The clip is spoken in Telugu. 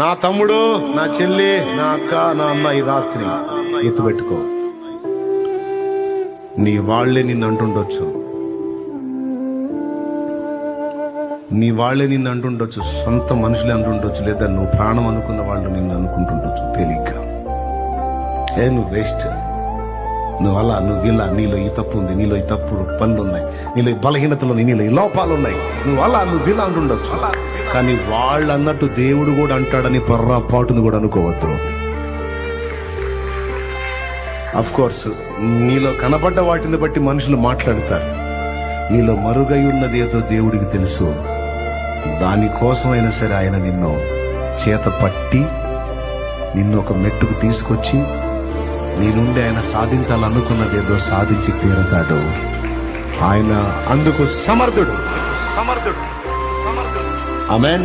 నా తమ్ముడు, నా చెల్లి, నా అక్క, నా అమ్మ, ఈ రాత్రి గుర్తుపెట్టుకో, నీ వాళ్లే నిన్ను అంటుండొచ్చు, నీ వాళ్లే నిన్ను అంటుండొచ్చు, సొంత మనుషులే అంటుండొచ్చు, లేదా నువ్వు ప్రాణం అనుకున్న వాళ్ళు నిన్ను అనుకుంటుండొచ్చు తెలియక. నువ్వు వేస్ట్, నువ్వు అలా, నువ్వు ఇలా, నీలో ఈ తప్పు ఉంది, నీలో ఈ తప్పుడు పనులు ఉన్నాయి, నీలో ఈ బలహీనతలు ఉన్నాయి, నీలో ఈ లోపాలు ఉన్నాయి, నువ్వు అలా, నువ్వు ఇలా అంటుండొచ్చు. కానీ వాళ్ళు అన్నట్టు దేవుడు కూడా అంటాడని పొర్రాపాటును కూడా అనుకోవద్దు. అఫ్ కోర్స్ నీలో కనబడ్డ వాటిని బట్టి మనుషులు మాట్లాడతారు. నీలో మరుగై ఉన్నది ఏదో దేవుడికి తెలుసు. దానికోసమైనా సరే ఆయన నిన్ను చేత పట్టి నిన్ను ఒక మెట్టుకు తీసుకొచ్చి నీ నుండి ఆయన సాధించాలనుకున్నది ఏదో సాధించి తీరతాడు. ఆయన అందుకు సమర్థుడు. ఆమేన్.